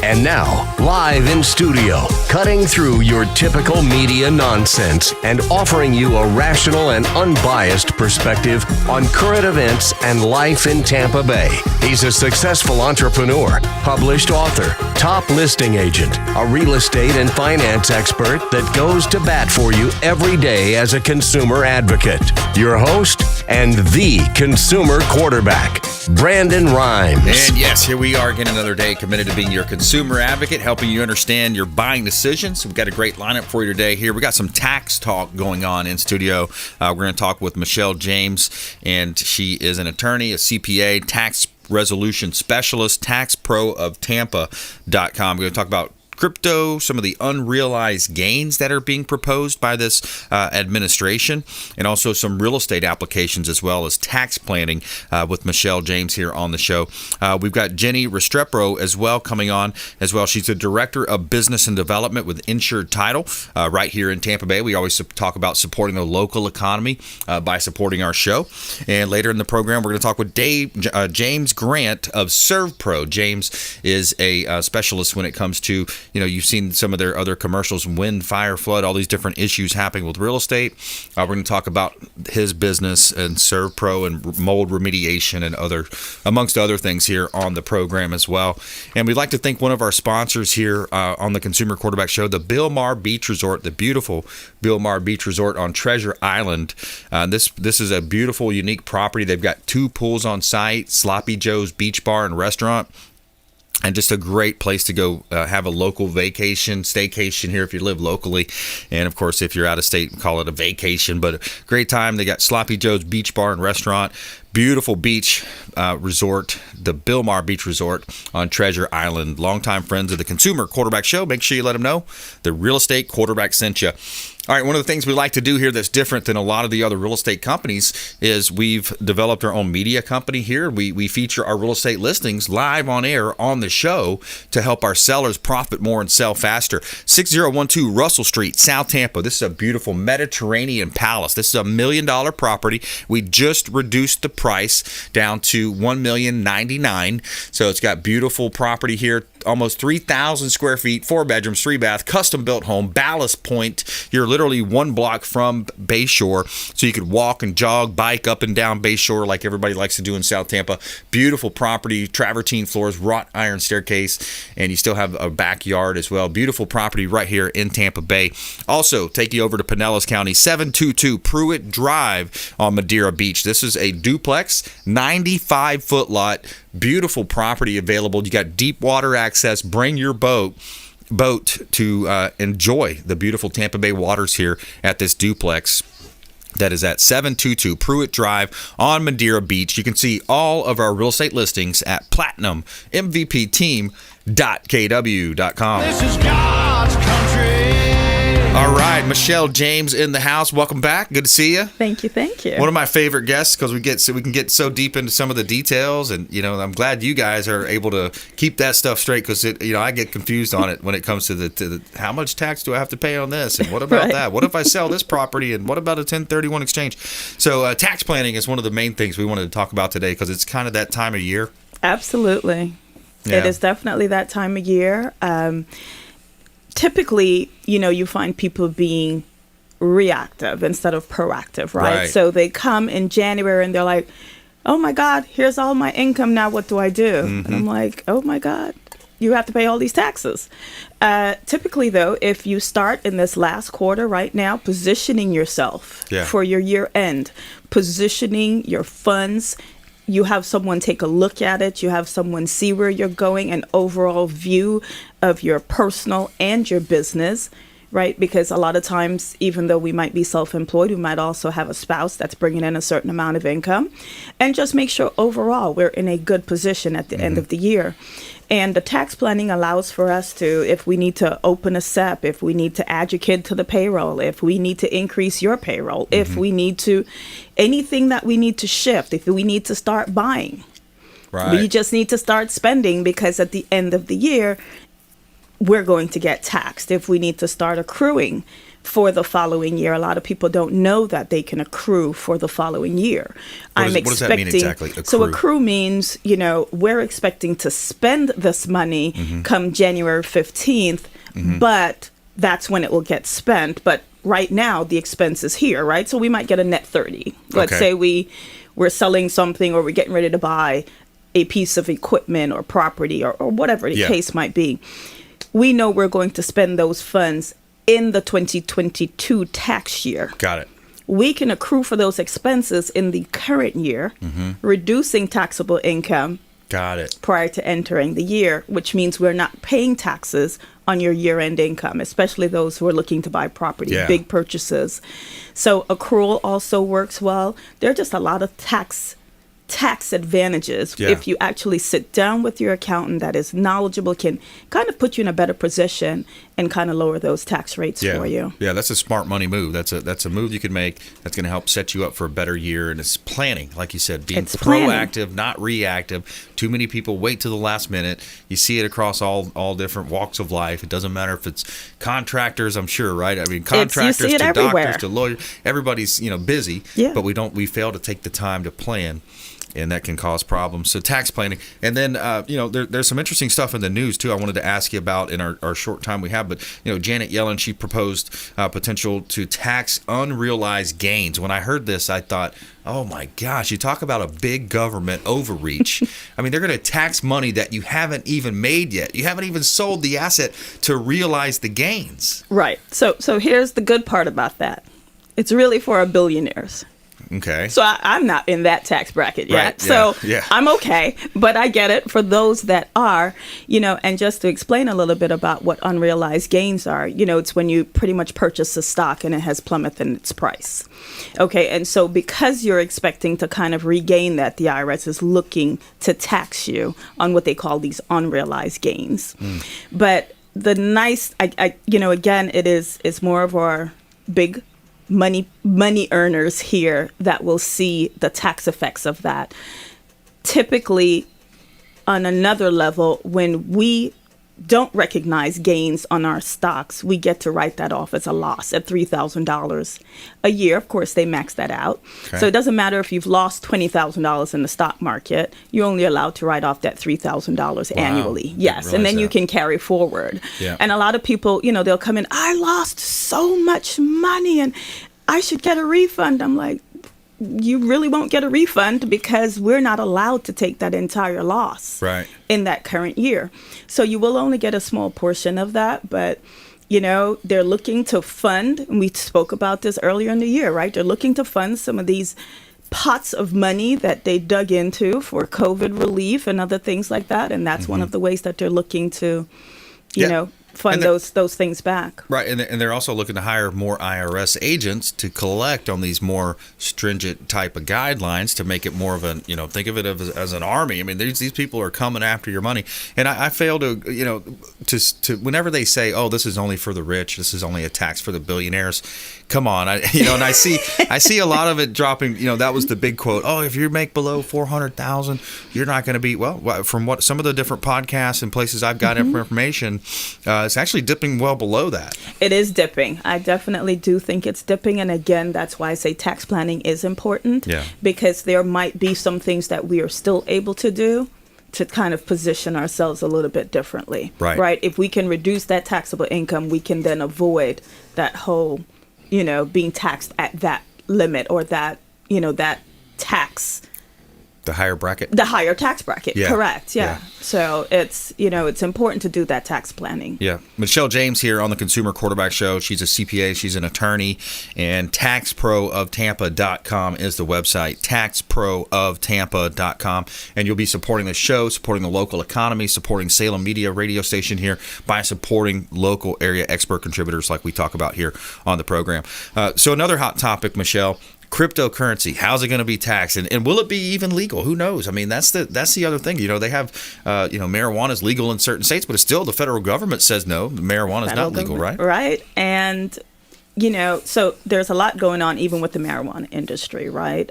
And now, live in studio, cutting through your typical media nonsense and offering you a rational and unbiased perspective on current events and life in Tampa Bay. He's a successful entrepreneur, published author, top listing agent, a real estate and finance expert that goes to bat for you every day as a consumer advocate. Your host and the consumer quarterback, Brandon Rhymes. And yes, here we are again another day committed to being your consumer advocate, helping you understand your buying decisions. We've got a great lineup for you today here. We got some tax talk going on in studio. We're going to talk with Michelle James, and she is an attorney, a CPA, tax resolution specialist, Taxpro of Tampa.com. We're going to talk about crypto, some of the unrealized gains that are being proposed by this administration, and also some real estate applications as well as tax planning with Michelle James here on the show. We've got Jenny Restrepo as well coming on as well. She's the Director of Business and Development with Insured Title right here in Tampa Bay. We always talk about supporting the local economy by supporting our show. And later in the program, we're going to talk with James Grant of ServPro. James is a specialist when it comes to, you know, you've seen some of their other commercials, wind, fire, flood, all these different issues happening with real estate. We're going to talk about his business and ServPro and mold remediation and amongst other things here on the program as well. And we'd like to thank one of our sponsors here on the Consumer Quarterback Show, the Bilmar Beach Resort, the beautiful Bilmar Beach Resort on Treasure Island. This is a beautiful, unique property. They've got 2 pools on site, Sloppy Joe's Beach Bar and Restaurant. And just a great place to go have a local vacation, staycation here if you live locally. And, of course, if you're out of state, call it a vacation. But a great time. They got Sloppy Joe's Beach Bar and Restaurant. Beautiful beach resort, the Bilmar Beach Resort on Treasure Island. Longtime friends of the Consumer Quarterback Show. Make sure you let them know the real estate quarterback sent you. All right, one of the things we like to do here that's different than a lot of the other real estate companies is we've developed our own media company here. We feature our real estate listings live on air on the show to help our sellers profit more and sell faster. 6012 Russell Street, South Tampa. This is a beautiful Mediterranean palace. This is a $1 million property. We just reduced the price down to $1,099,000. So it's got beautiful property here. Almost 3,000 square feet, 4 bedrooms, 3 bath, custom built home, Ballast Point. You're literally 1 block from Bayshore, so you could walk and jog, bike up and down Bayshore like everybody likes to do in South Tampa. Beautiful property, travertine floors, wrought iron staircase, and you still have a backyard as well. Beautiful property right here in Tampa Bay. Also, take you over to Pinellas County, 722 Pruitt Drive on Madeira Beach. This is a duplex, 95-foot lot. Beautiful property available. You got deep water access. Bring your boat to enjoy the beautiful Tampa Bay waters here at this duplex. That is at 722 Pruitt Drive on Madeira Beach. You can see all of our real estate listings at platinummvpteam.kw.com. This is God's country. All right, Michelle James in the house. Welcome back. Good to see you. Thank you. One of my favorite guests because we can get so deep into some of the details, and I'm glad you guys are able to keep that stuff straight because I get confused on it when it comes to the how much tax do I have to pay on this, and what about Right. that? What if I sell this property, and what about a 1031 exchange? So tax planning is one of the main things we wanted to talk about today because it's kind of that time of year. Absolutely. Yeah. It is definitely that time of year. Typically, you find people being reactive instead of proactive, right? So they come in January and they're like, oh my God, here's all my income. Now what do I do? And I'm like, oh my God, you have to pay all these taxes. Typically, though, if you start in this last quarter right now, positioning yourself for your year end, positioning your funds, you have someone take a look at it, you have someone see where you're going, an overall view of your personal and your business, right? Because a lot of times, even though we might be self-employed, we might also have a spouse that's bringing in a certain amount of income, and just make sure overall we're in a good position at the end of the year. And the tax planning allows for us to, if we need to open a SEP, if we need to add your kid to the payroll, if we need to increase your payroll, if we need to, anything that we need to shift, if we need to start buying. Right. We just need to start spending because at the end of the year, we're going to get taxed. If we need to start accruing, for the following year. A lot of people don't know that they can accrue for the following year. What does that mean exactly? Accrue? So accrue means, we're expecting to spend this money come January 15th, but that's when it will get spent. But right now, the expense is here, right? So we might get a net 30. Let's say we're selling something, or we're getting ready to buy a piece of equipment or property or whatever the case might be. We know we're going to spend those funds in the 2022 tax year. Got it. We can accrue for those expenses in the current year, reducing taxable income. Got it. Prior to entering the year, which means we're not paying taxes on your year-end income, especially those who are looking to buy property, big purchases. So accrual also works well. There are just a lot of tax advantages if you actually sit down with your accountant that is knowledgeable, can kind of put you in a better position and kind of lower those tax rates for you. Yeah, that's a smart money move. That's a move you can make that's going to help set you up for a better year. And it's planning, like you said, being proactive, not reactive. Too many people wait till the last minute. You see it across all different walks of life. It doesn't matter if it's contractors, I'm sure, right? I mean, contractors to everywhere. Doctors to lawyers. Everybody's busy, but we fail to take the time to plan. And that can cause problems. So tax planning. And then, there's some interesting stuff in the news, too, I wanted to ask you about in our short time we have. But, Janet Yellen, she proposed potential to tax unrealized gains. When I heard this, I thought, oh, my gosh, you talk about a big government overreach. I mean, they're going to tax money that you haven't even made yet. You haven't even sold the asset to realize the gains. Right. So here's the good part about that. It's really for our billionaires. Okay. So I'm not in that tax bracket yet. Right, So I'm okay. But I get it for those that are, and just to explain a little bit about what unrealized gains are, it's when you pretty much purchase a stock and it has plummeted in its price. Okay. And so because you're expecting to kind of regain that, the IRS is looking to tax you on what they call these unrealized gains. But the nice, again, it's more of our big money earners here that will see the tax effects of that. Typically, on another level, when we don't recognize gains on our stocks, we get to write that off as a loss at $3,000 a year. Of course, they max that out. Okay. So it doesn't matter if you've lost $20,000 in the stock market, you're only allowed to write off that $3,000 annually. Yes. And then you can carry forward. Yeah. And a lot of people, they'll come in, I lost so much money and I should get a refund. I'm like, you really won't get a refund because we're not allowed to take that entire loss in that current year. So you will only get a small portion of that. But, they're looking to fund, and we spoke about this earlier in the year, right? They're looking to fund some of these pots of money that they dug into for COVID relief and other things like that. And that's one of the ways that they're looking to, fund those things back. Right, and they're also looking to hire more IRS agents to collect on these more stringent type of guidelines to make it more of an, think of it as an army. I mean, these people are coming after your money. And I fail to, to whenever they say, oh, this is only for the rich, this is only a tax for the billionaires, come on. And I see a lot of it dropping, that was the big quote. Oh, if you make below $400,000, you're not going to be, well, from what some of the different podcasts and places I've got information, it's actually dipping well below that. It is dipping. I definitely do think it's dipping. And again, that's why I say tax planning is important because there might be some things that we are still able to do to kind of position ourselves a little bit differently. Right. If we can reduce that taxable income, we can then avoid that whole, being taxed at that limit or that, that tax. The higher bracket? The higher tax bracket, correct, yeah. So it's, it's important to do that tax planning. Yeah. Michelle James here on the Consumer Quarterback Show. She's a CPA, she's an attorney, and TaxProofTampa.com is the website, TaxProofTampa.com. And you'll be supporting the show, supporting the local economy, supporting Salem Media radio station here by supporting local area expert contributors like we talk about here on the program. So another hot topic, Michelle, cryptocurrency. How's it going to be taxed, and will it be even legal? Who knows? I mean, that's the other thing. They have marijuana is legal in certain states, but it's still the federal government says no, marijuana is not legal, right? Right, and so there's a lot going on even with the marijuana industry, right?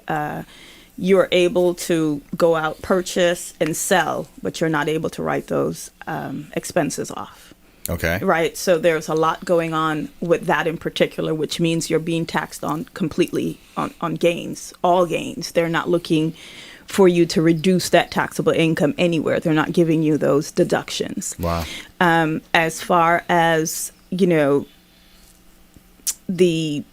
You're able to go out, purchase, and sell, but you're not able to write those expenses off. Okay. Right. So there's a lot going on with that in particular, which means you're being taxed on completely on gains, all gains. They're not looking for you to reduce that taxable income anywhere. They're not giving you those deductions. Wow. As far as, the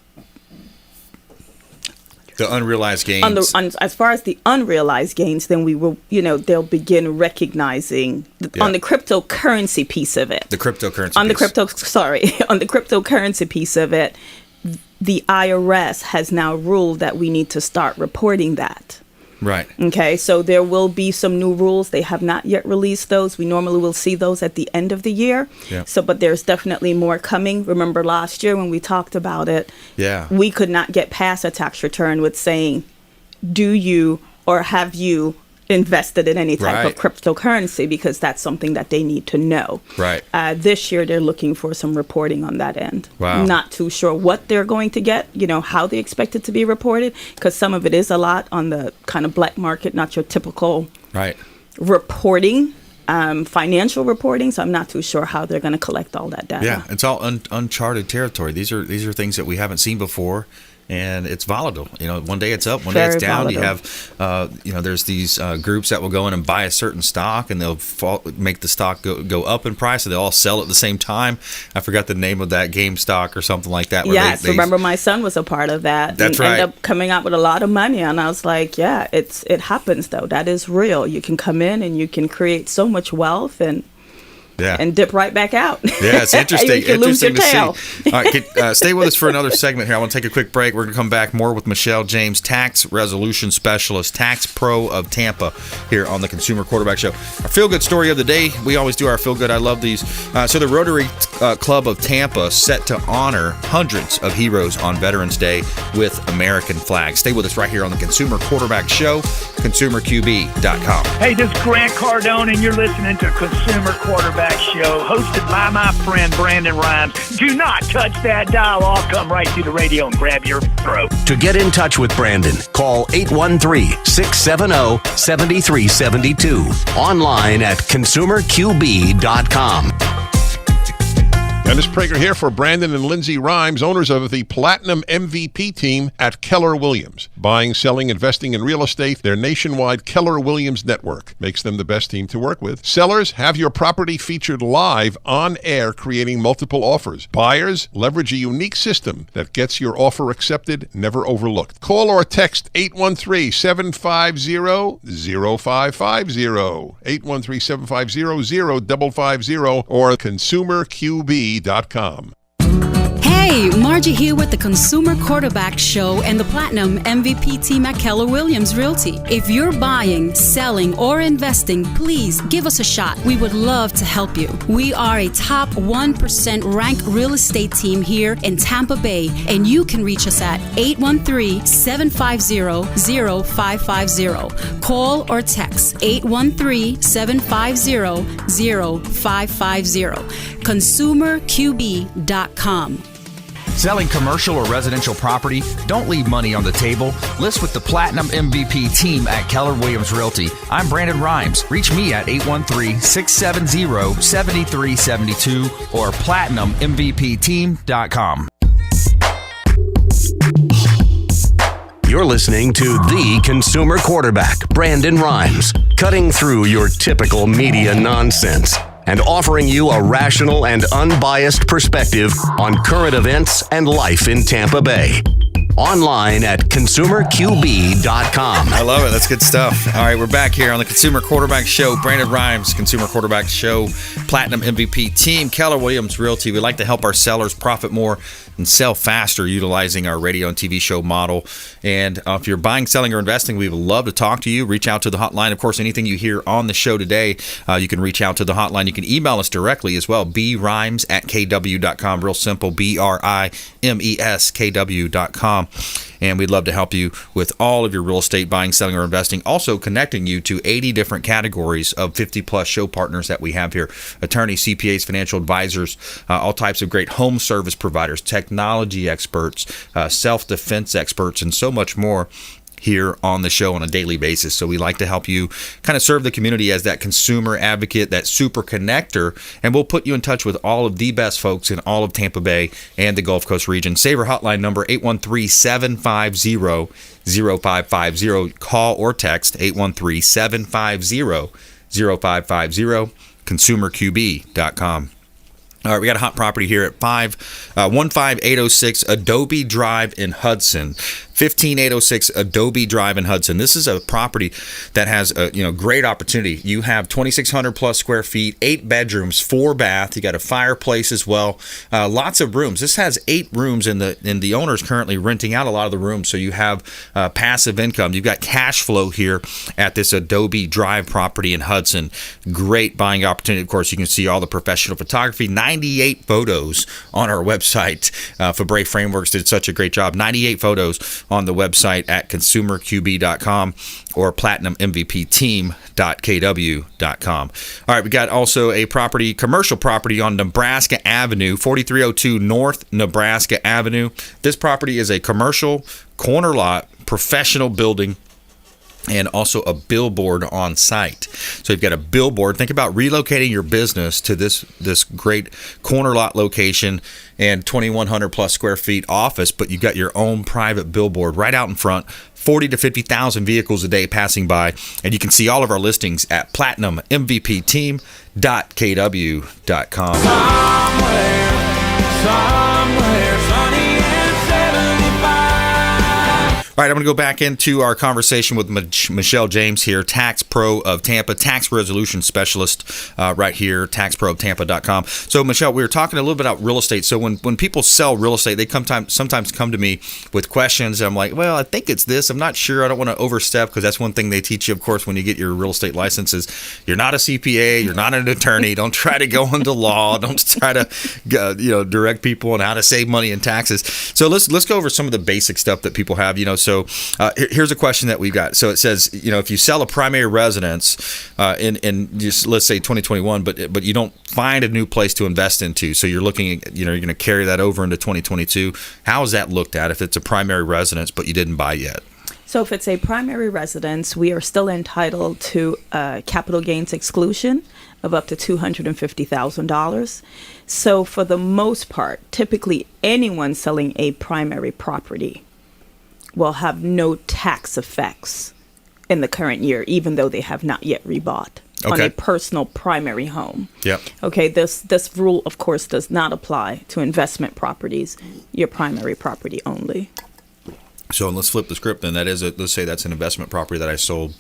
unrealized gains. As far as the unrealized gains, then we will, they'll begin recognizing on the cryptocurrency piece of it. The cryptocurrency on piece. On the cryptocurrency piece of it, the IRS has now ruled that we need to start reporting that. Right. Okay, so there will be some new rules. They have not yet released those. We normally will see those at the end of the year. Yeah. So, but there's definitely more coming. Remember last year when we talked about it, we could not get past a tax return with saying, do you or have you invested in any type of cryptocurrency, because that's something that they need to know. Right. This year, they're looking for some reporting on that end. Wow. Not too sure what they're going to get, how they expect it to be reported, because some of it is a lot on the kind of black market, not your typical reporting, financial reporting. So I'm not too sure how they're going to collect all that data. Yeah, it's all uncharted territory. These are things that we haven't seen before. And it's volatile. One day it's up, one day it's down. Volatile. You have, there's these groups that will go in and buy a certain stock, and they'll make the stock go up in price, so they all sell at the same time. I forgot the name of that, GameStop or something like that. Yes, remember my son was a part of that. That's right. Ended up coming out with a lot of money, and I was like, yeah, it happens though. That is real. You can come in and you can create so much wealth and dip right back out. Yeah, it's interesting. You can lose your tail. See. All right, stay with us for another segment here. I want to take a quick break. We're going to come back more with Michelle James, tax resolution specialist, Taxpro of Tampa, here on the Consumer Quarterback Show. Our feel-good story of the day. We always do our feel-good. I love these. So the Rotary Club of Tampa set to honor hundreds of heroes on Veterans Day with American flags. Stay with us right here on the Consumer Quarterback Show, consumerqb.com. Hey, this is Grant Cardone, and you're listening to Consumer Quarterback Show, hosted by my friend Brandon Rhymes. Do not touch that dial. I'll come right through the radio and grab your throat. To get in touch with Brandon, call 813-670-7372. Online at consumerqb.com. Dennis Prager here for Brandon and Lindsay Rhymes, owners of the Platinum MVP team at Keller Williams. Buying, selling, investing in real estate, their nationwide Keller Williams network makes them the best team to work with. Sellers, have your property featured live on air, creating multiple offers. Buyers, leverage a unique system that gets your offer accepted, never overlooked. Call or text 813-750-0550, 813-750-0550, or consumerqb.com. Hey, Margie here with the Consumer Quarterback Show and the Platinum MVP team at Keller Williams Realty. If you're buying, selling, or investing, please give us a shot. We would love to help you. We are a top 1% ranked real estate team here in Tampa Bay, and you can reach us at 813-750-0550. Call or text 813-750-0550. ConsumerQB.com. Selling commercial or residential property? Don't leave money on the table. List with the Platinum MVP team at Keller Williams Realty. I'm Brandon Rhymes. Reach me at 813-670-7372 or platinummvpteam.com. You're listening to The Consumer Quarterback, Brandon Rhymes, cutting through your typical media nonsense and offering you a rational and unbiased perspective on current events and life in Tampa Bay. Online at consumerqb.com. I love it. That's good stuff. All right, we're back here on the Consumer Quarterback Show. Brandon Rhymes, Consumer Quarterback Show, Platinum MVP team, Keller Williams Realty. We like to help our sellers profit more and sell faster utilizing our radio and TV show model. And if you're buying, selling, or investing, we would love to talk to you. Reach out to the hotline. Of course, anything you hear on the show today, you can reach out to the hotline. You can email us directly as well, brimes@kw.com. Real simple, BRIMES@kw.com. And we'd love to help you with all of your real estate buying, selling, or investing. Also connecting you to 80 different categories of 50-plus show partners that we have here. Attorneys, CPAs, financial advisors, all types of great home service providers, technology experts, self-defense experts, and so much more. here on the show on a daily basis. So we like to help you kind of serve the community as that consumer advocate, that super connector, and we'll put you in touch with all of the best folks in all of Tampa Bay and the Gulf Coast region. Save our hotline number, 813-750-0550. Call or text 813-750-0550, consumerqb.com. All right, we got a hot property here at 15806 Adobe Drive in Hudson. 15806 Adobe Drive in Hudson. This is a property that has a great opportunity. You have 2,600 plus square feet, 8 bedrooms, 4 bath. You got a fireplace as well. Lots of rooms. This has 8 rooms, and the owner is currently renting out a lot of the rooms. So you have passive income. You've got cash flow here at this Adobe Drive property in Hudson. Great buying opportunity. Of course, you can see all the professional photography. 98 photos on our website. Fabre Frameworks did such a great job. 98 photos on the website at consumerqb.com or platinummvpteam.kw.com. All right, we got also a commercial property on Nebraska Avenue, 4302 North Nebraska Avenue. This property is a commercial corner lot, professional building, and also a billboard on site. So you've got a billboard. Think about relocating your business to this great corner lot location and 2,100 plus square feet office, but you've got your own private billboard right out in front. 40 to 50,000 vehicles a day passing by, and you can see all of our listings at platinummvpteam.kw.com. Somewhere sunny and 75. All right, I'm going to go back into our conversation with Michelle James here, Taxpro of Tampa, tax resolution specialist right here, taxprooftampa.com. So, Michelle, we were talking a little bit about real estate. So when people sell real estate, they sometimes come to me with questions. I'm like, well, I think it's this. I'm not sure. I don't want to overstep, because that's one thing they teach you, of course, when you get your real estate licenses. You're not a CPA. You're not an attorney. Don't try to go into law. Don't try to direct people on how to save money in taxes. So let's go over some of the basic stuff that people have. So here's a question that we've got. So it says, if you sell a primary residence in just, let's say 2021, but you don't find a new place to invest into, so you're looking at, you're going to carry that over into 2022. How is that looked at if it's a primary residence but you didn't buy yet? So if it's a primary residence, we are still entitled to capital gains exclusion of up to $250,000. So for the most part, typically anyone selling a primary property will have no tax effects in the current year, even though they have not yet rebought on a personal primary home. Yep. Okay, this rule, of course, does not apply to investment properties, your primary property only. So let's flip the script then. Let's say that's an investment property that I sold,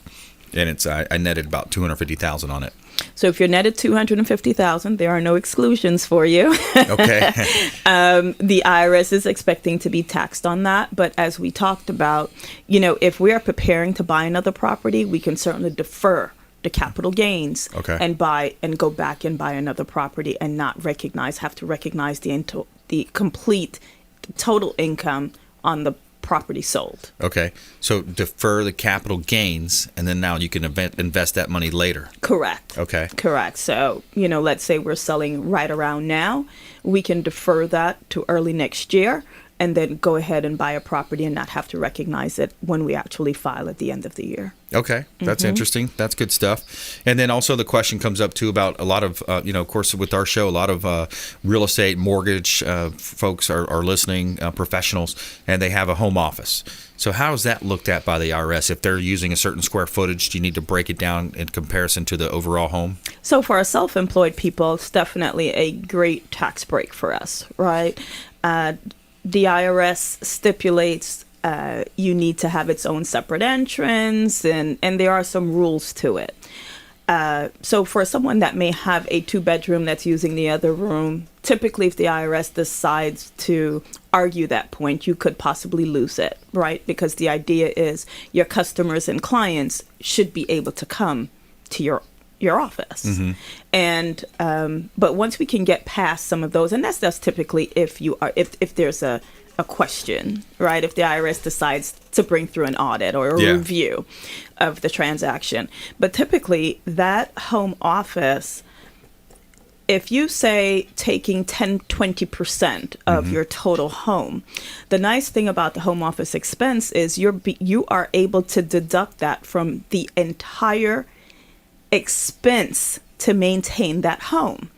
and I netted about $250,000 on it. So if you're netted $250,000, there are no exclusions for you. Okay. The IRS is expecting to be taxed on that. But as we talked about, if we are preparing to buy another property, we can certainly defer the capital gains and go back and buy another property and not have to recognize the complete total income on the property sold. Okay. So defer the capital gains, and then now you can invest that money later. Correct. Okay. Correct. So, let's say we're selling right around now. We can defer that to early next year and then go ahead and buy a property and not have to recognize it when we actually file at the end of the year. Okay, that's interesting. That's good stuff. And then also the question comes up too about a lot of, of course, with our show, a lot of real estate mortgage folks are listening, professionals, and they have a home office. So how is that looked at by the IRS? If they're using a certain square footage, do you need to break it down in comparison to the overall home? So for our self-employed people, it's definitely a great tax break for us, right? The IRS stipulates you need to have its own separate entrance, and there are some rules to it. So for someone that may have a 2-bedroom that's using the other room, typically if the IRS decides to argue that point, you could possibly lose it, right? Because the idea is your customers and clients should be able to come to your office. Mm-hmm. And but once we can get past some of those, and that's typically if there's a question, right? If the IRS decides to bring through an audit or a review of the transaction. But typically that home office if you say taking 10-20% of your total home, the nice thing about the home office expense is you are able to deduct that from the entire expense to maintain that home.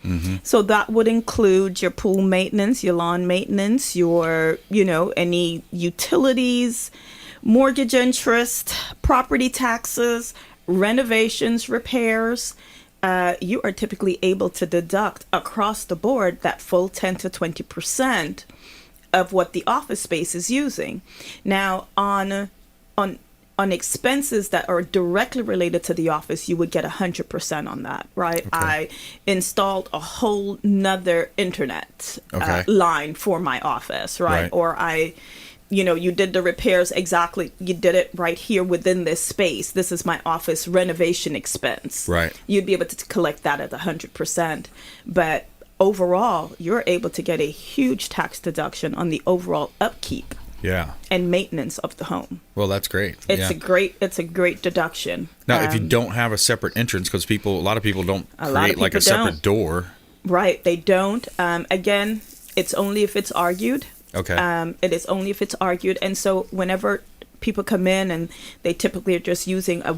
So that would include your pool maintenance, your lawn maintenance, your, any utilities, mortgage interest, property taxes, renovations, repairs. You are typically able to deduct across the board that full 10 to 20% of what the office space is using. Now, on expenses that are directly related to the office, you would get 100% on that, right? Okay. I installed a whole nother internet line for my office, right? Or you did the repairs exactly. You did it right here within this space. This is my office renovation expense. Right. You'd be able to collect that at 100%. But overall, you're able to get a huge tax deduction on the overall upkeep. Yeah. And maintenance of the home. Well, that's great. It's a great deduction. Now, if you don't have a separate entrance, because a lot of people don't create like a separate door. Right, they don't. Again, it's only if it's argued. Okay. It is only if it's argued, and so whenever people come in and they typically are just using a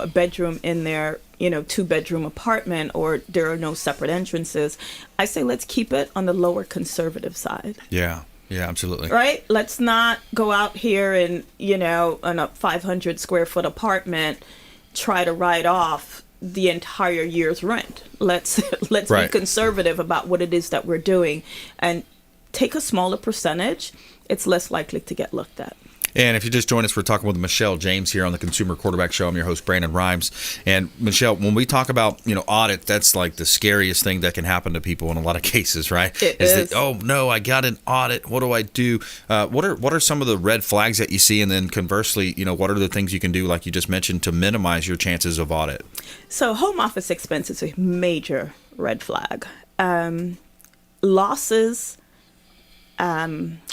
bedroom in their 2-bedroom apartment, or there are no separate entrances, I say let's keep it on the lower conservative side. Yeah. Yeah, absolutely. Right? Let's not go out here and, in a 500 square foot apartment, try to write off the entire year's rent. Let's be conservative about what it is that we're doing and take a smaller percentage. It's less likely to get looked at. And if you just joined us, we're talking with Michelle James here on the Consumer Quarterback Show. I'm your host, Brandon Rhymes. And Michelle, when we talk about, audit, that's like the scariest thing that can happen to people in a lot of cases, right? It is. That, oh no, I got an audit. What do I do? What are some of the red flags that you see? And then conversely, what are the things you can do, like you just mentioned, to minimize your chances of audit? So home office expense is a major red flag. Losses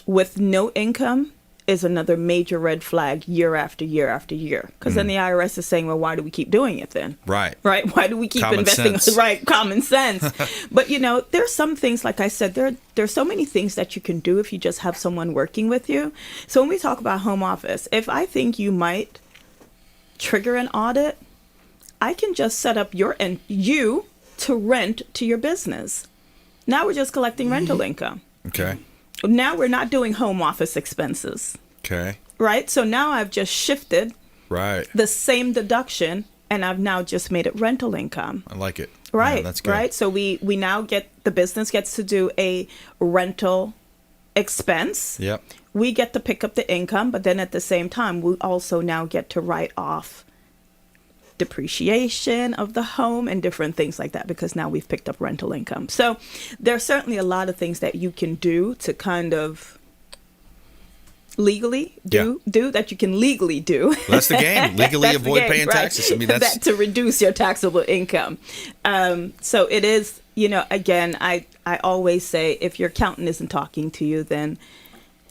with no income is another major red flag year after year after year. Because then the IRS is saying, well, why do we keep doing it then? Right. Why do we keep investing? Right. Common sense. But, there's some things, like I said, there's so many things that you can do if you just have someone working with you. So when we talk about home office, if I think you might trigger an audit, I can just set up you to rent to your business. Now we're just collecting rental income. Okay. Now we're not doing home office expenses. Okay. Right? So now I've just shifted the same deduction, and I've now just made it rental income. I like it. Right. Yeah, that's good. Right? So we now the business gets to do a rental expense. Yep. We get to pick up the income, but then at the same time, we also now get to write off depreciation of the home and different things like that, because now we've picked up rental income. So there's certainly a lot of things that you can do to kind of legally do that you can legally do. Well, that's the game. Legally avoid paying taxes. I mean, that's that to reduce your taxable income. So it is, again, I always say if your accountant isn't talking to you, then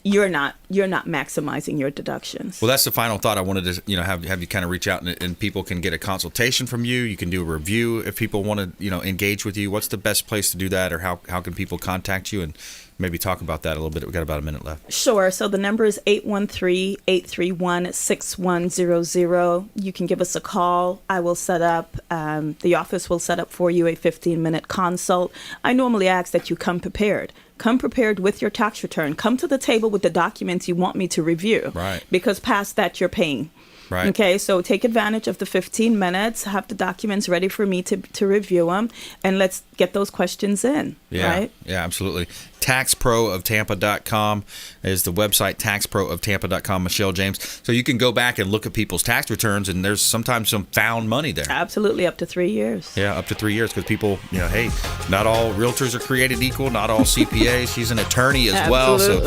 you're not maximizing your deductions. Well, that's the final thought. I wanted to have you kind of reach out and people can get a consultation from you. You can do a review if people want to engage with you. What's the best place to do that, or how can people contact you, and maybe talk about that a little bit? We've got about a minute left. Sure. So the number is 813-831-6100. You can give us a call. I will set up, the office will set up for you a 15-minute consult. I normally ask that you come prepared. Come prepared with your tax return. Come to the table with the documents you want me to review. Right. Because past that, you're paying. Right. Okay, so take advantage of the 15 minutes, have the documents ready for me to review them, and let's get those questions in. Yeah, right? Yeah, absolutely. Taxproofttampa.com is the website, taxproofttampa.com, Michelle James. So you can go back and look at people's tax returns, and there's sometimes some found money there. Absolutely, up to 3 years. Yeah, up to 3 years, because people, hey, not all realtors are created equal, not all CPAs. She's an attorney as well, so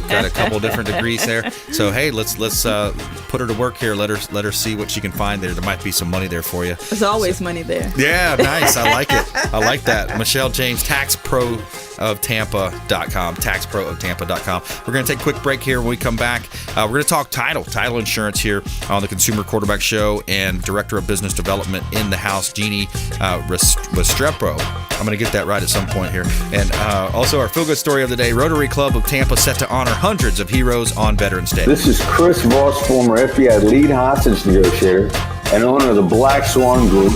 got a couple different degrees there. So hey, let's put her to work here. Let her see what she can find there. There might be some money there for you. There's always money there. Yeah, nice. I like it. I like that. Michelle James, taxproofttampa.com, taxproofttampa.com. We're going to take a quick break here. When we come back, we're going to talk title insurance here on the Consumer Quarterback Show, and Director of Business Development in the house, Jeannie with ServPro. I'm going to get that right at some point here. And also our feel-good story of the day, Rotary Club of Tampa set to honor hundreds of heroes on Veterans Day. This is Chris Voss, former FBI lead hostage negotiator and owner of the Black Swan Group,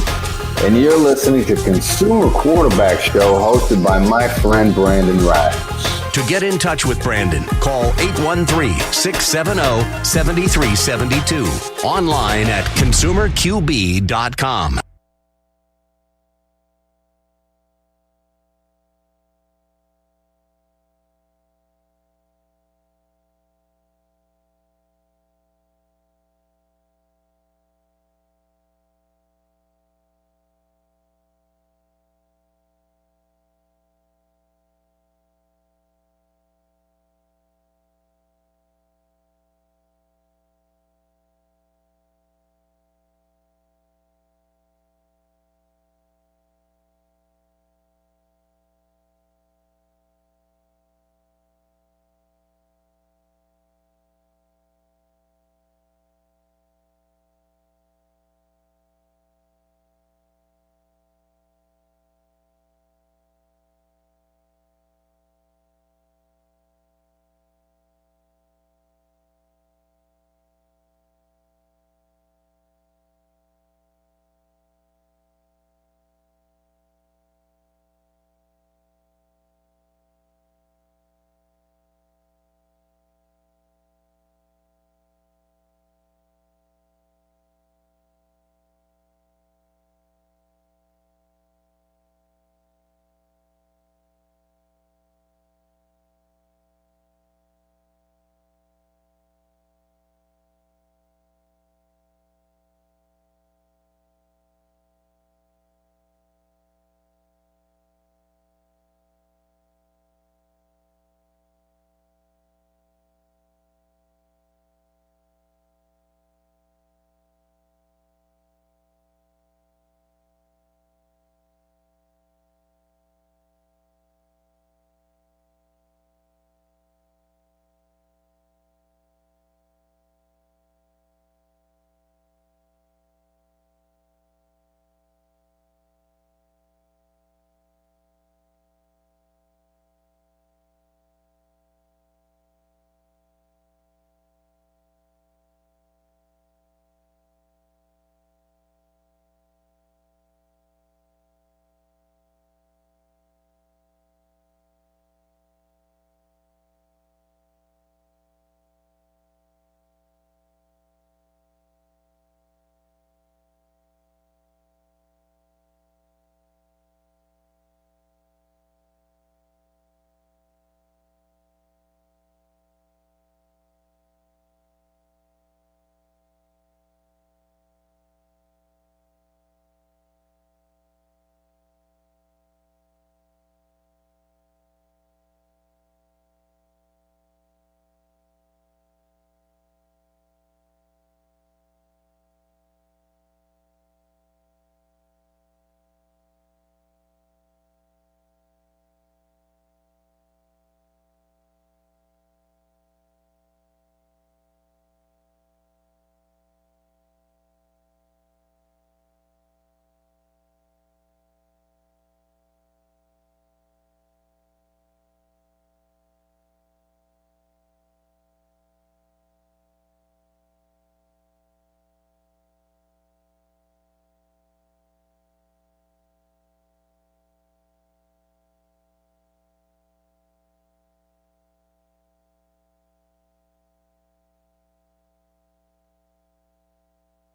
and you're listening to Consumer Quarterback Show hosted by my friend Brandon Rhymes. To get in touch with Brandon, call 813-670-7372. Online at consumerqb.com.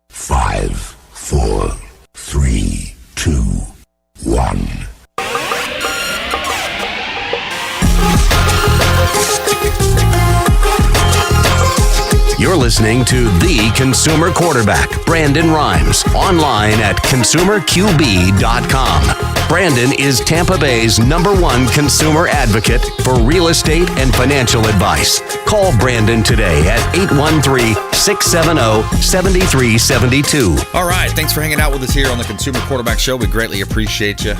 Five, four, three, two, one. You're listening to The Consumer Quarterback, Brandon Rhymes, online at consumerqb.com. Brandon is Tampa Bay's #1 consumer advocate for real estate and financial advice. Call Brandon today at 813-670-7372. All right. Thanks for hanging out with us here on the Consumer Quarterback Show. We greatly appreciate you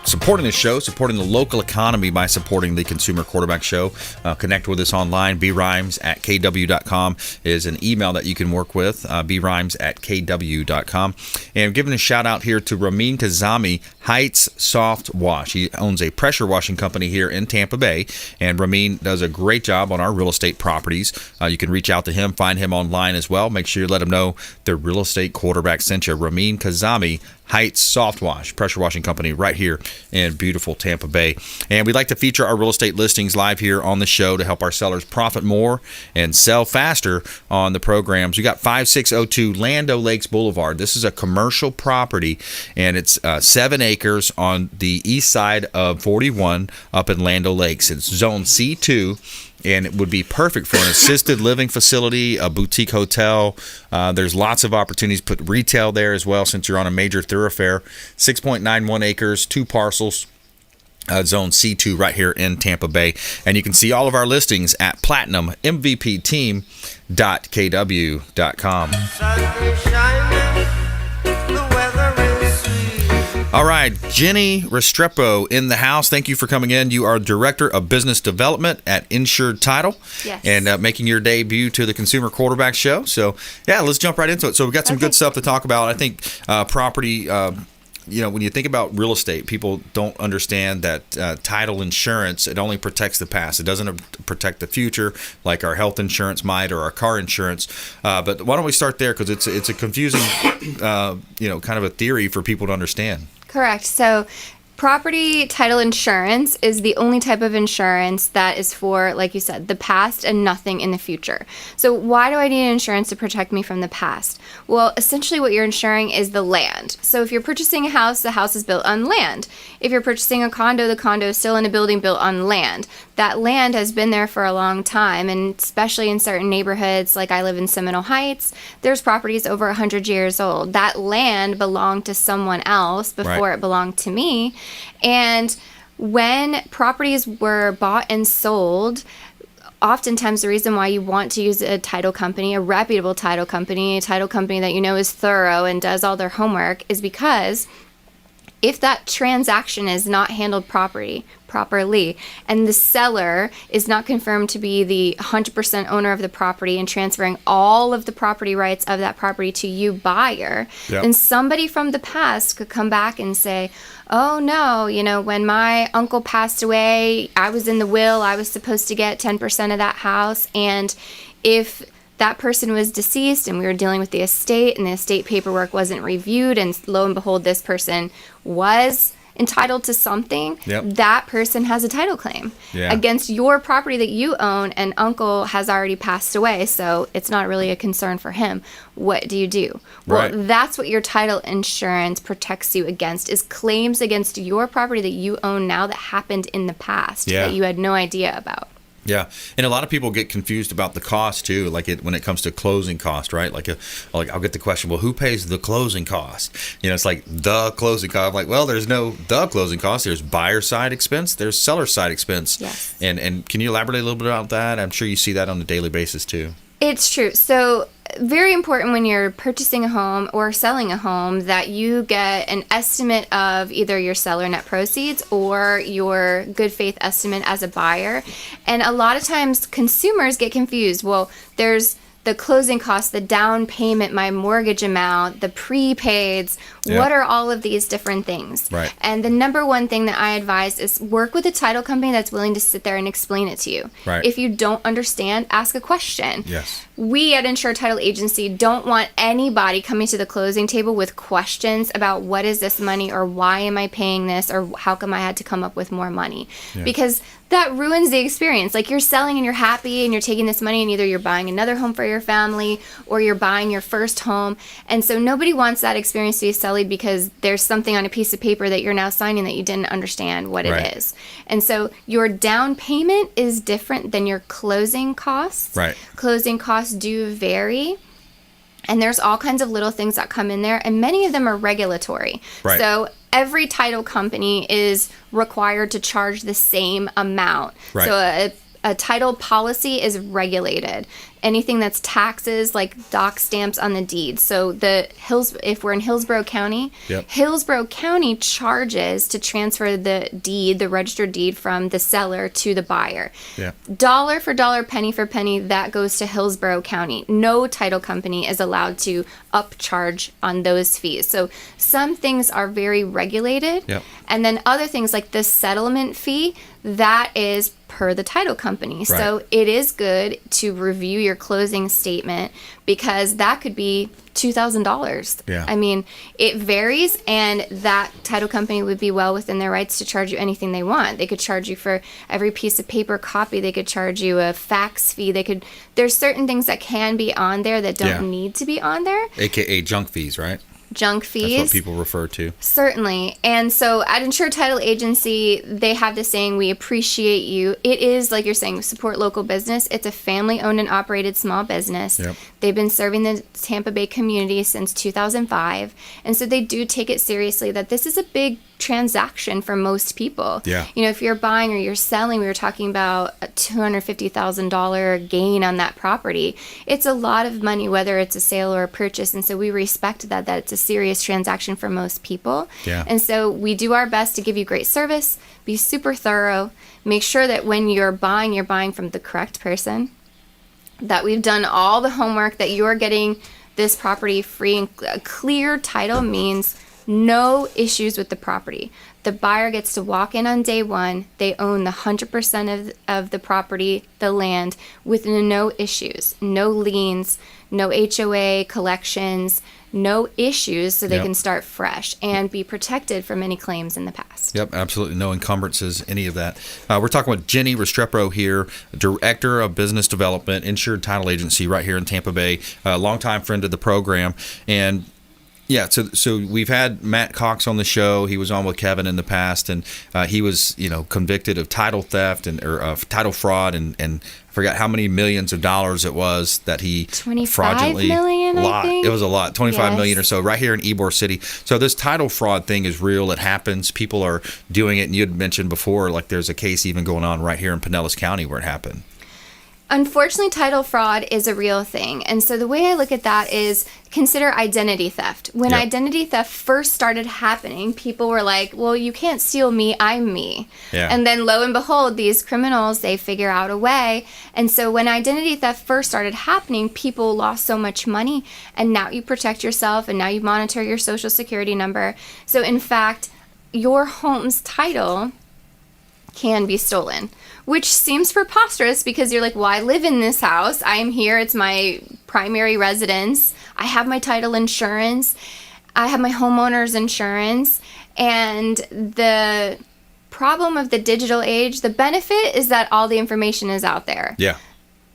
supporting the show, supporting the local economy by supporting the Consumer Quarterback Show. Connect with us online. brimes@kw.com is an email that you can work with. brimes@kw.com. And giving a shout out here to Ramin Kazami, Heights Heights Soft Wash. He owns a pressure washing company here in Tampa Bay, and Ramin does a great job on our real estate properties. You can reach out to him, find him online as well. Make sure you let him know the real estate quarterback sent you. Ramin Kazami, Heights Soft Wash, pressure washing company right here in beautiful Tampa Bay. And we'd like to feature our real estate listings live here on the show to help our sellers profit more and sell faster on the programs. We got 5602 Land Lakes Boulevard. This is a commercial property, and it's 7 acres on the east side of 41 up in Land Lakes. It's zone C2. And it would be perfect for an assisted living facility, a boutique hotel. There's lots of opportunities. Put retail there as well since you're on a major thoroughfare. 6.91 acres, 2 parcels. Zone C2 right here in Tampa Bay. And you can see all of our listings at platinummvpteam.kw.com. All right, Jenny Restrepo in the house. Thank you for coming in. You are Director of Business Development at Insured Title. Yes. And making your debut to the Consumer Quarterback Show. So, yeah, let's jump right into it. So we've got some good stuff to talk about. I think property... when you think about real estate, people don't understand that title insurance, it only protects the past. It doesn't protect the future like our health insurance might or our car insurance. But why don't we start there? Because it's a confusing, kind of a theory for people to understand. Correct. So property title insurance is the only type of insurance that is for, like you said, the past and nothing in the future. So why do I need insurance to protect me from the past? Well, essentially what you're insuring is the land. So if you're purchasing a house, the house is built on land. If you're purchasing a condo, the condo is still in a building built on land. That land has been there for a long time, and especially in certain neighborhoods, like I live in Seminole Heights, there's properties over 100 years old. That land belonged to someone else before it belonged to me. And when properties were bought and sold, oftentimes the reason why you want to use a title company, a reputable title company, a title company that you know is thorough and does all their homework, is because if that transaction is not handled properly and the seller is not confirmed to be the 100% owner of the property and transferring all of the property rights of that property to you, buyer, then somebody from the past could come back and say, oh no, when my uncle passed away, I was in the will, I was supposed to get 10% of that house, and if that person was deceased and we were dealing with the estate and the estate paperwork wasn't reviewed, and lo and behold, this person was entitled to something, that person has a title claim against your property that you own, and uncle has already passed away, so it's not really a concern for him. What do? Well, that's what your title insurance protects you against, is claims against your property that you own now that happened in the past that you had no idea about. Yeah, and a lot of people get confused about the cost too, when it comes to closing cost, right? Like I'll get the question, well, who pays the closing cost? It's like the closing cost. I'm like, well, there's no the closing cost. There's buyer side expense. There's seller side expense. Yes. And can you elaborate a little bit about that? I'm sure you see that on a daily basis too. It's true. So very important when you're purchasing a home or selling a home that you get an estimate of either your seller net proceeds or your good faith estimate as a buyer. And a lot of times consumers get confused. Well, there's the closing costs, the down payment, my mortgage amount, the prepaids, what are all of these different things? Right. And the number one thing that I advise is work with a title company that's willing to sit there and explain it to you. Right. If you don't understand, ask a question. Yes. We at Insured Title Agency don't want anybody coming to the closing table with questions about what is this money, or why am I paying this, or how come I had to come up with more money. Because that ruins the experience. Like, you're selling and you're happy and you're taking this money and either you're buying another home for your family or you're buying your first home. And so nobody wants that experience to be sullied because there's something on a piece of paper that you're now signing that you didn't understand what it is. And so your down payment is different than your closing costs. Right. Closing costs do vary. And there's all kinds of little things that come in there, and many of them are regulatory. Right. So every title company is required to charge the same amount. Right. So a title policy is regulated. anything that's taxes, like dock stamps on the deed. So if we're in Hillsborough County, Hillsborough County charges to transfer the deed, the registered deed, from the seller to the buyer. Dollar for dollar, penny for penny, that goes to Hillsborough County. No title company is allowed to upcharge on those fees. So some things are very regulated, and then other things like the settlement fee, that is per the title company. Right. So it is good to review your closing statement, because that could be $2,000. Yeah. I mean, it varies, and that title company would be well within their rights to charge you anything they want. They could charge you for every piece of paper copy. They could charge you a fax fee. There's certain things that can be on there that don't need to be on there. AKA junk fees, right? Junk fees. That's what people refer to. Certainly. And so at Insured Title Agency, they have this saying, we appreciate you. It is, like you're saying, support local business. It's a family-owned and operated small business. Yep. They've been serving the Tampa Bay community since 2005. And so they do take it seriously that this is a big transaction for most people. Yeah. You know, if you're buying or you're selling, we were talking about a $250,000 gain on that property. It's a lot of money, whether it's a sale or a purchase. And so we respect that it's a serious transaction for most people. Yeah. And so we do our best to give you great service, be super thorough, make sure that when you're buying from the correct person, that we've done all the homework, that you're getting this property free. And a clear title means no issues with the property. The buyer gets to walk in on day one. They own the 100% of the property, the land, with no issues, no liens, no HOA collections, no issues, so they can start fresh and be protected from any claims in the past. Yep, absolutely. No encumbrances, any of that. We're talking with Jenny Restrepo here, Director of Business Development, Insured Title Agency right here in Tampa Bay, a longtime friend of the program. And yeah, so we've had Matt Cox on the show. He was on with Kevin in the past, and he was, convicted of title theft or title fraud, and I forgot how many millions of dollars it was that he 25 fraudulently million, I think. It was a lot, 25 million or so, right here in Ybor City. So this title fraud thing is real. It happens. People are doing it, and you had mentioned before, like there's a case even going on right here in Pinellas County where it happened. Unfortunately, title fraud is a real thing. And so the way I look at that is consider identity theft. When identity theft first started happening, people were like, well, you can't steal me, I'm me. Yeah. And then lo and behold, these criminals, they figure out a way. And so when identity theft first started happening, people lost so much money. And now you protect yourself, and now you monitor your social security number. So in fact, your home's title can be stolen, which seems preposterous, because you're like, well, I live in this house. I am here. It's my primary residence. I have my title insurance. I have my homeowner's insurance. And the problem of the digital age, the benefit is that all the information is out there. Yeah.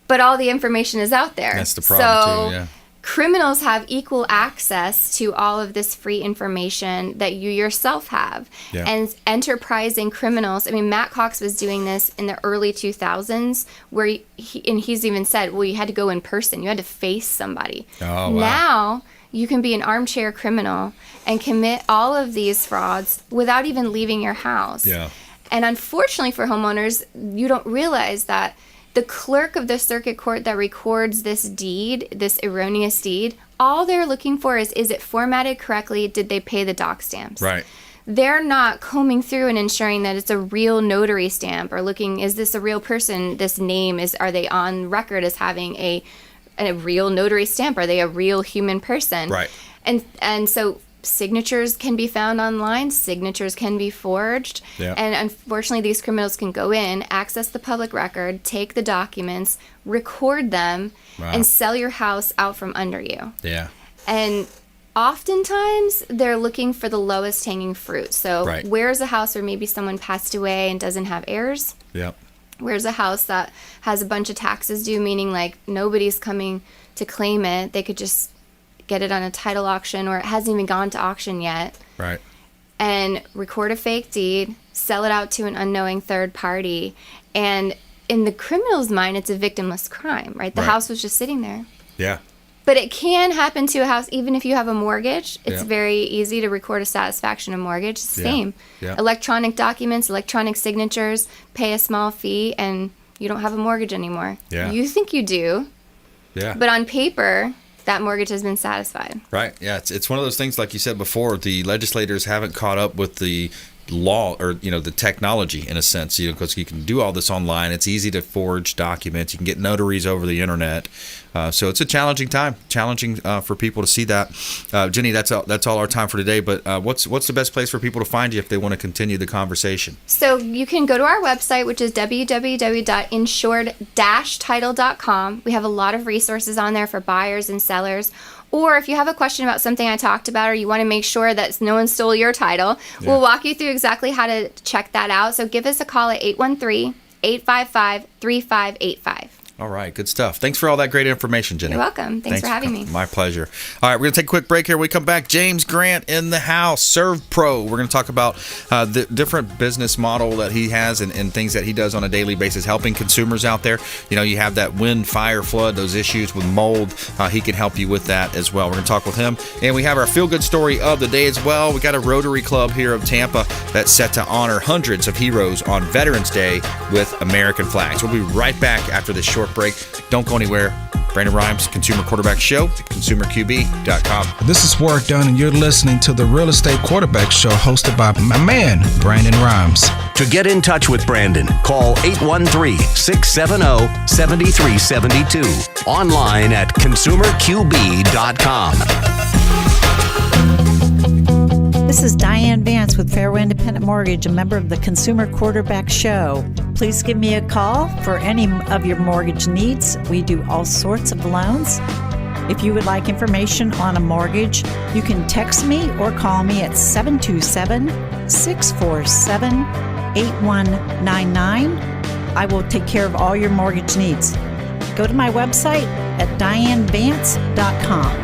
But all the information is out there. That's the problem too, yeah. Criminals have equal access to all of this free information that you yourself have. Yeah. And enterprising criminals, I mean, Matt Cox was doing this in the early 2000s, where he's even said, well, you had to go in person. You had to face somebody. Oh, wow. Now, you can be an armchair criminal and commit all of these frauds without even leaving your house. Yeah. And unfortunately for homeowners, you don't realize that the clerk of the circuit court that records this deed, this erroneous deed, all they're looking for is it formatted correctly? Did they pay the dock stamps? Right. They're not combing through and ensuring that it's a real notary stamp, or looking, is this a real person? This name, are they on record as having a real notary stamp? Are they a real human person? Right. And so signatures can be found online, signatures can be forged, and unfortunately these criminals can go in, access the public record, take the documents, record them, and sell your house out from under you. Yeah. And oftentimes they're looking for the lowest hanging fruit. So where's a house where maybe someone passed away and doesn't have heirs? Yep. Where's a house that has a bunch of taxes due, meaning like nobody's coming to claim it? They could just get it on a title auction, or it hasn't even gone to auction yet. Right. And record a fake deed, sell it out to an unknowing third party. And in the criminal's mind, it's a victimless crime, right? The house was just sitting there. Yeah. But it can happen to a house even if you have a mortgage. It's very easy to record a satisfaction of mortgage. It's the same. Yeah. Electronic documents, electronic signatures, pay a small fee, and you don't have a mortgage anymore. Yeah. You think you do, Yeah. But on paper, that mortgage has been satisfied. Right. Yeah. It's one of those things, like you said before, the legislators haven't caught up with the law or the technology in a sense, because you can do all this online. It's easy to forge documents. You can get notaries over the internet. So it's a challenging time, for people to see that. Jenny, that's all our time for today. But what's the best place for people to find you if they want to continue the conversation? So you can go to our website, which is www.insured-title.com. We have a lot of resources on there for buyers and sellers. Or if you have a question about something I talked about, or you want to make sure that no one stole your title, we'll walk you through exactly how to check that out. So give us a call at 813-855-3585. All right, good stuff. Thanks for all that great information, Jenny. You're welcome. Thanks for having me. My pleasure. All right, we're going to take a quick break here. When we come back, James Grant in the house, ServPro. We're going to talk about the different business model that he has and things that he does on a daily basis, helping consumers out there. You have that wind, fire, flood, those issues with mold. He can help you with that as well. We're going to talk with him. And we have our feel-good story of the day as well. We got a Rotary Club here of Tampa that's set to honor hundreds of heroes on Veterans Day with American flags. We'll be right back after this short break. Don't go anywhere. Brandon Rhymes, Consumer Quarterback Show, consumerqb.com. This is Warwick Dunn, and you're listening to the Real Estate Quarterback Show hosted by my man, Brandon Rhymes. To get in touch with Brandon, call 813-670-7372. Online at consumerqb.com. This is Diane Vance with Fairway Independent Mortgage, a member of the Consumer Quarterback Show. Please give me a call for any of your mortgage needs. We do all sorts of loans. If you would like information on a mortgage, you can text me or call me at 727-647-8199. I will take care of all your mortgage needs. Go to my website at dianevance.com.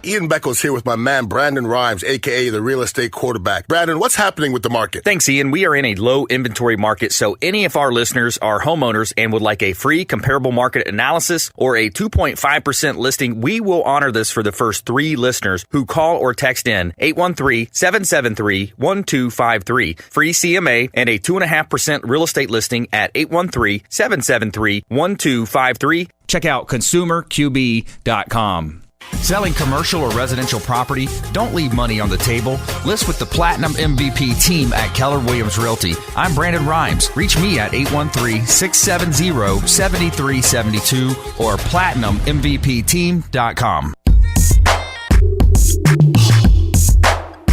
Ian Beckles here with my man Brandon Rhymes, a.k.a. the Real Estate Quarterback. Brandon, what's happening with the market? Thanks, Ian. We are in a low inventory market, so any of our listeners are homeowners and would like a free comparable market analysis or a 2.5% listing, we will honor this for the first 3 listeners who call or text in 813-773-1253. Free CMA and a 2.5% real estate listing at 813-773-1253. Check out consumerqb.com. Selling commercial or residential property? Don't leave money on the table. List with the Platinum MVP team at Keller Williams Realty. I'm Brandon Rhymes. Reach me at 813-670-7372 or platinummvpteam.com.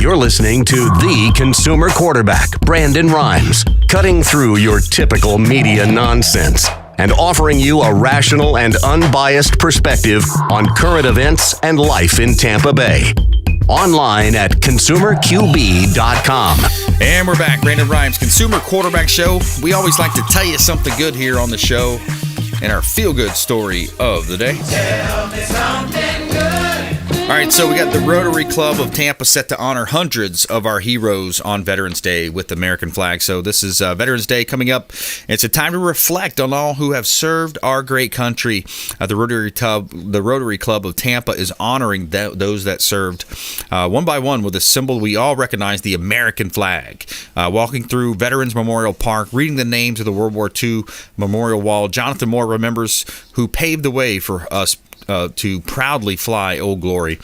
You're listening to the Consumer Quarterback, Brandon Rhymes, cutting through your typical media nonsense and offering you a rational and unbiased perspective on current events and life in Tampa Bay. Online at consumerqb.com. And we're back. Brandon Rhymes, Consumer Quarterback Show. We always like to tell you something good here on the show and our feel-good story of the day. Tell me something good. All right, so we got the Rotary Club of Tampa set to honor hundreds of our heroes on Veterans Day with the American flag. So this is Veterans Day coming up. It's a time to reflect on all who have served our great country. The Rotary Club of Tampa is honoring those that served one by one with a symbol we all recognize, the American flag. Walking through Veterans Memorial Park, reading the names of the World War II Memorial Wall, Jonathan Moore remembers who paved the way for us to proudly fly Old Glory.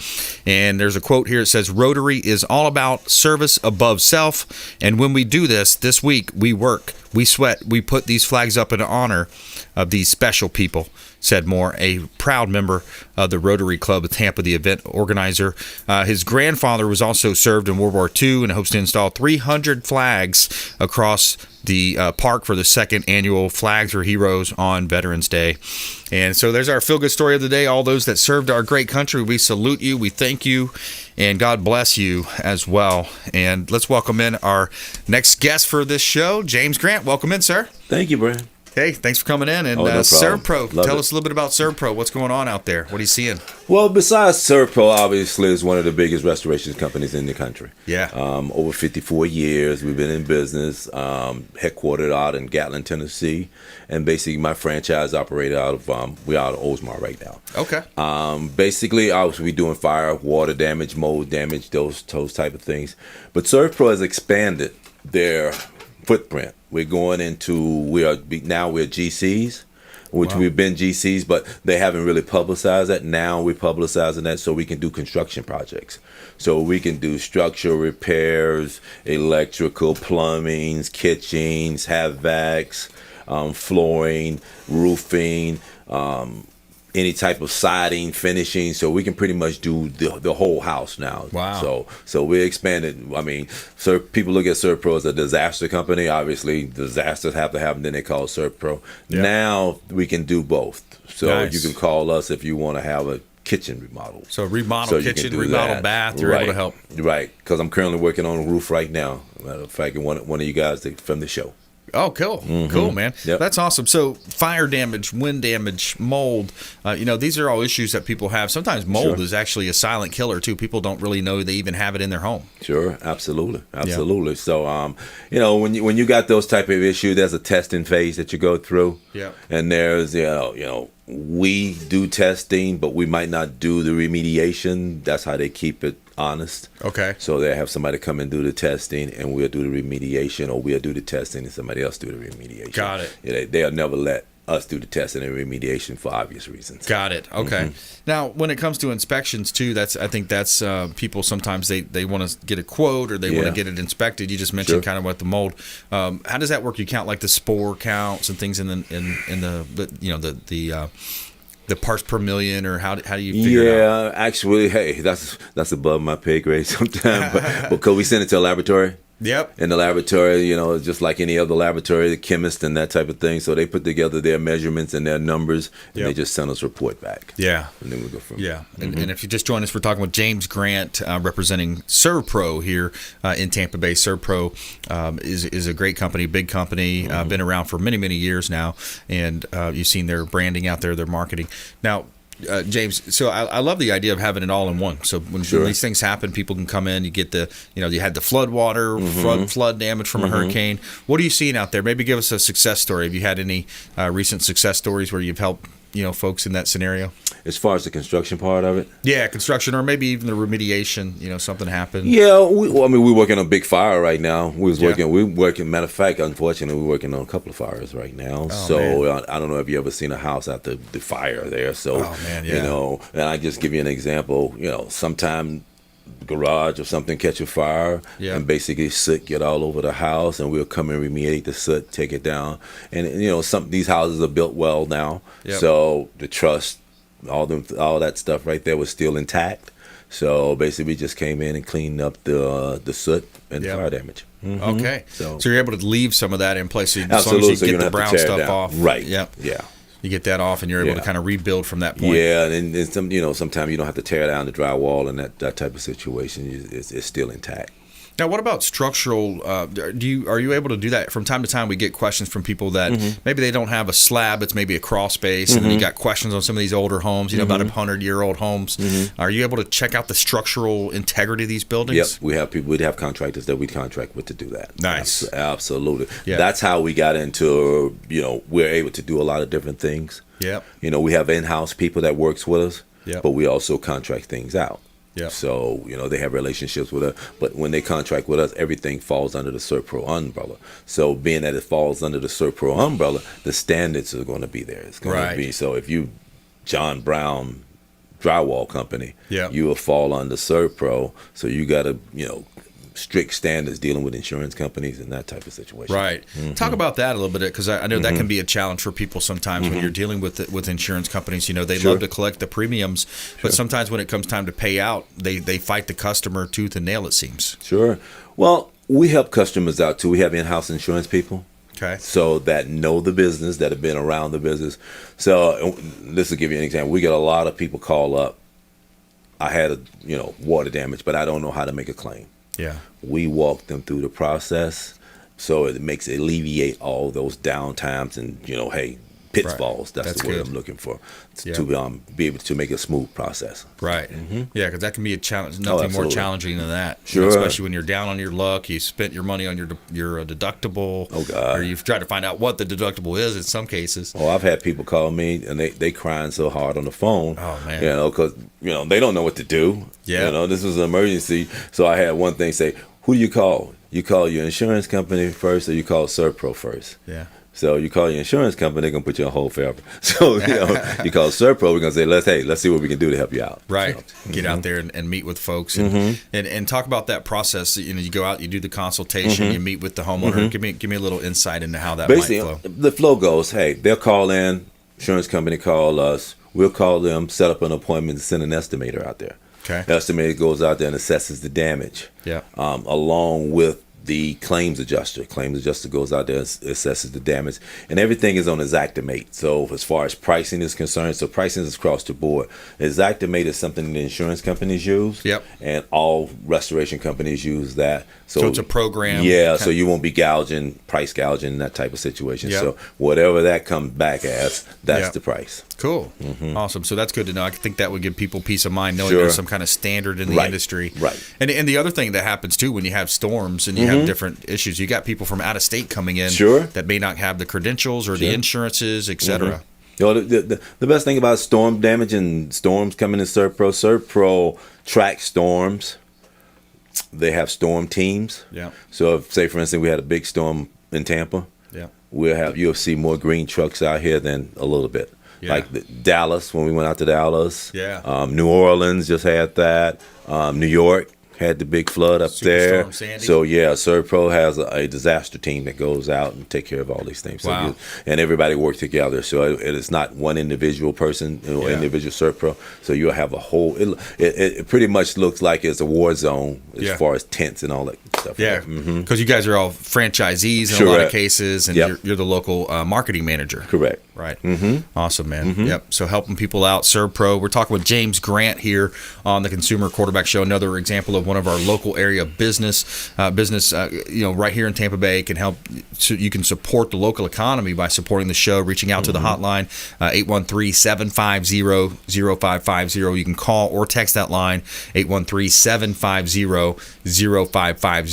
And there's a quote here. It says, Rotary is all about service above self. And when we do this week, we work, we sweat, we put these flags up in honor of these special people, said Moore, a proud member of the Rotary Club of Tampa, the event organizer. His grandfather was also served in World War II and hopes to install 300 flags across the park for the second annual Flags for Heroes on Veterans Day. And so there's our feel-good story of the day. All those that served our great country, we salute you, we thank you, and God bless you as well. And let's welcome in our next guest for this show, James Grant. Welcome in, sir. Thank you, Brad. Hey, thanks for coming in. And no ServPro, Love tell it. us a little bit about ServPro. What's going on out there? What are you seeing? Well, besides ServPro, obviously, is one of the biggest restoration companies in the country. Yeah. Over 54 years, we've been in business, headquartered out in Gatlin, Tennessee. And basically, my franchise operated out of, we're out of Oldsmar right now. Okay. Basically, obviously, we're doing fire, water damage, mold damage, those type of things. But ServPro has expanded their footprint. We're going into, we're GCs. which we've been GCs, but they haven't really publicized that. Now we're publicizing that so we can do construction projects. So we can do structural repairs, electrical, plumbings, kitchens, HVACs, flooring, roofing, any type of siding, finishing. So we can pretty much do the whole house now. Wow. So we expanded. I mean, people look at ServPro as a disaster company. Obviously, disasters have to happen, then they call it ServPro. Yeah. Now we can do both. So Nice. you can call us if you want to have a kitchen remodel. So remodel you can kitchen, do remodel that. bath, you're able to help. Right, because I'm currently working on a roof right now. Matter of fact, one of you guys from the show. Oh, cool. Cool, man. Yep. That's awesome. So fire damage, wind damage, mold, these are all issues that people have. Sometimes mold is actually a silent killer, too. People don't really know they even have it in their home. Sure, absolutely. So, when you got those type of issues, there's a testing phase that you go through. Yeah. And there's, we do testing, but we might not do the remediation. That's how they keep it honest. Okay. So they have somebody come and do the testing, and we'll do the remediation, or we'll do the testing and somebody else do the remediation. Got it. Yeah, they'll never let us do the testing and remediation for obvious reasons. Got it. Okay. Now, when it comes to inspections too, I think that's people sometimes they want to get a quote or they want to get it inspected. You just mentioned kind of what the mold. How does that work? You count like the spore counts and things in the parts per million, or how do you figure it out? Yeah, actually, hey, that's above my pay grade sometimes, but because we send it to a laboratory. Yep. In the laboratory, just like any other laboratory, the chemist and that type of thing. So they put together their measurements and their numbers, and they just send us a report back. Yeah. And then we go from And if you just joined us, we're talking with James Grant, representing ServPro here in Tampa Bay. ServPro is a great company, big company, been around for many, many years now, and you've seen their branding out there, their marketing. Now, James, so I love the idea of having it all in one. So when these things happen, people can come in. You get you had the flood water, flood damage from a hurricane. What are you seeing out there? Maybe give us a success story. Have you had any recent success stories where you've helped folks in that scenario? As far as the construction part of it? Yeah, construction, or maybe even the remediation, something happened. Yeah, we're working on a big fire right now. We're working, matter of fact, unfortunately, we're working on a couple of fires right now. I don't know if you ever seen a house after the fire there. So, and I just give you an example, sometime garage or something catch a fire and basically soot get all over the house, and we'll come and remediate the soot, take it down. And these houses are built well now, so the truss, all that stuff right there was still intact. So basically, we just came in and cleaned up the soot and fire damage. Okay, so you're able to leave some of that in place. So as absolutely, long as you get the brown stuff off, right? Yep. Yeah. You get that off, and you're able to kind of rebuild from that point. Yeah, and sometimes you don't have to tear down the drywall, and that type of situation is still intact. Now, what about structural? Are you able to do that? From time to time, we get questions from people that maybe they don't have a slab; it's maybe a crawl space, and then you got questions on some of these older homes, about 100-year-old homes. Are you able to check out the structural integrity of these buildings? Yep, we have people. We'd have contractors that we contract with to do that. Nice, absolutely. Yeah. That's how we got into. We're able to do a lot of different things. Yep. We have in-house people that works with us, but we also contract things out. Yeah. So, they have relationships with us, but when they contract with us, everything falls under the ServPro umbrella. So being that it falls under the ServPro umbrella, the standards are going to be there. It's going to be, so if you, John Brown Drywall Company, you will fall under ServPro. So you got to, strict standards dealing with insurance companies and that type of situation. Right. Talk about that a little bit, because I know that can be a challenge for people sometimes when you're dealing with insurance companies. They love to collect the premiums, but sometimes when it comes time to pay out, they fight the customer tooth and nail, it seems. Sure. Well, we help customers out too. We have in-house insurance people. Okay. So that know the business, that have been around the business. So this will give you an example. We get a lot of people call up. I had water damage, but I don't know how to make a claim. Yeah. We walk them through the process, so it makes it alleviate all those downtimes and pitfalls. That's the word I'm looking for, to be able to make a smooth process. Right. Yeah, because that can be a challenge. Nothing more challenging than that. Sure. Especially when you're down on your luck, you spent your money on your deductible. Oh God. Or you've tried to find out what the deductible is in some cases. Oh, I've had people call me and they crying so hard on the phone. Oh man. Because they don't know what to do. Yeah. This was an emergency. So I had one thing say, "Who do you call?" you call your insurance company first, or you call ServPro first. Yeah. So you call your insurance company, they're gonna put you on hold forever. So you call ServPro, we're gonna say, let's see what we can do to help you out. Right. So, Get out there and meet with folks and talk about that process. You go out, you do the consultation, you meet with the homeowner. Give me a little insight into how that basically might flow. The flow goes, hey, they'll call in, insurance company call us, we'll call them, set up an appointment, and send an estimator out there. Okay. The estimator goes out there and assesses the damage. Yeah. Along with the claims adjuster. Claims adjuster goes out there and assesses the damage, and everything is on Xactimate. So as far as pricing is concerned, so pricing is across the board. Xactimate is something the insurance companies use. Yep. And all restoration companies use that. So it's a program. Yeah. So you won't be price gouging, that type of situation. Yep. So whatever that comes back as, that's Yep. the price. Cool. Awesome. So that's good to know. I think that would give people peace of mind knowing Sure. there's some kind of standard in the industry. Right. And the other thing that happens too when you have storms and you have different issues, you got people from out of state coming in that may not have the credentials or the insurances, etc. You know, the best thing about storm damage and storms coming in ServPro tracks storms. They have storm teams. Yeah. So if, say for instance, we had a big storm in Tampa, you'll see more green trucks out here than a little bit. Yeah. Like Dallas, when we went out to Dallas. Yeah. New Orleans just had that. New York had the big flood up there. Superstorm Sandy. So yeah, ServPro has a disaster team that goes out and take care of all these things. Wow. And everybody works together. So it is not one individual person, individual ServPro. So you'll have a whole. It pretty much looks like it's a war zone as far as tents and all that stuff. Yeah, because you guys are all franchisees in a lot of cases, and you're the local marketing manager. Correct. Right. Awesome, man. Yep. So helping people out, ServPro. We're talking with James Grant here on the Consumer Quarterback Show. Another example of one of our local area business, right here in Tampa Bay can help. So you can support the local economy by supporting the show, reaching out to the hotline, 813-750-0550. You can call or text that line, 813-750-0550.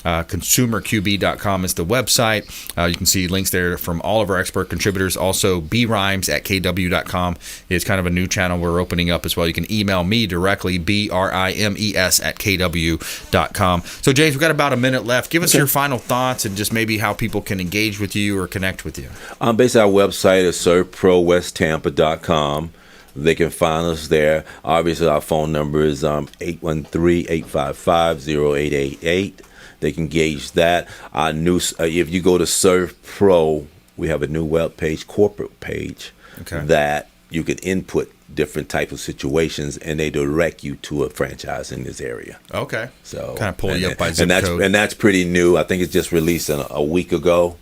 ConsumerQB.com is the website. You can see links there from all of our expert contributors. Also, brimes@kw.com is kind of a new channel we're opening up as well. You can email me directly, brimes@kw.com. So, James, we've got about a minute left. Give us your final thoughts and just maybe how people can engage with you or connect with you. Basically, our website is servprowesttampa.com. They can find us there. Obviously, our phone number is 813-855-0888. They can gauge that. Our new, if you go to ServPro, we have a new web page, corporate page, that you can input different types of situations, and they direct you to a franchise in this area. Okay. So kind of pull you up by zip code. And that's pretty new. I think it's just released a week ago,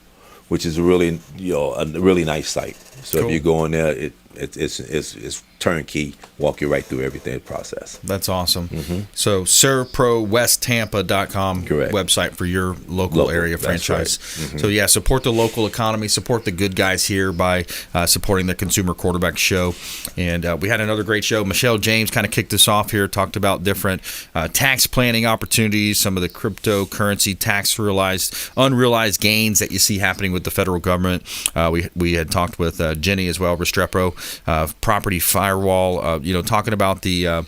which is really a really nice site. So if you go in there, it's turnkey, walk you right through everything process. That's awesome. So servprowesttampa.com website for your local area franchise. Right. So yeah, support the local economy, support the good guys here by supporting the Consumer Quarterback Show. And we had another great show. Michelle James kind of kicked us off here, talked about different tax planning opportunities, some of the cryptocurrency tax unrealized gains that you see happening with the federal government. We had talked with Jenny as well, Restrepo, property firewall, talking about the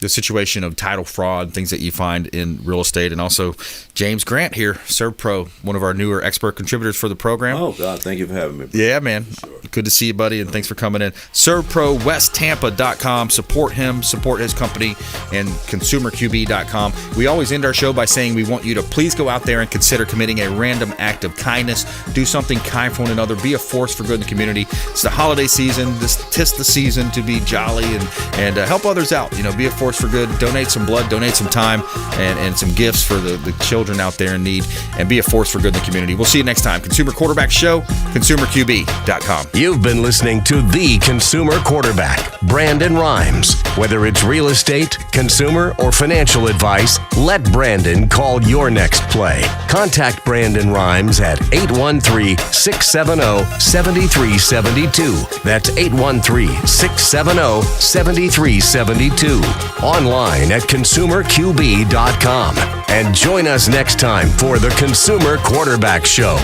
situation of title fraud, things that you find in real estate, and also James Grant here, ServPro, one of our newer expert contributors for the program. Oh, God, thank you for having me. Yeah, man. Sure. Good to see you, buddy, and thanks for coming in. ServProWestTampa.com. Support him, support his company, and ConsumerQB.com. We always end our show by saying we want you to please go out there and consider committing a random act of kindness. Do something kind for one another. Be a force for good in the community. It's the holiday season. Tis the season to be jolly and help others out. Be a force for good. Donate some blood, donate some time, and some gifts for the children out there in need, and be a force for good in the community. We'll see you next time. Consumer Quarterback Show, ConsumerQB.com. You've been listening to The Consumer Quarterback, Brandon Rhymes. Whether it's real estate, consumer, or financial advice, let Brandon call your next play. Contact Brandon Rhymes at 813-670-7372. That's 813-670-7372. Online at consumerqb.com. And join us next time for the Consumer Quarterback Show.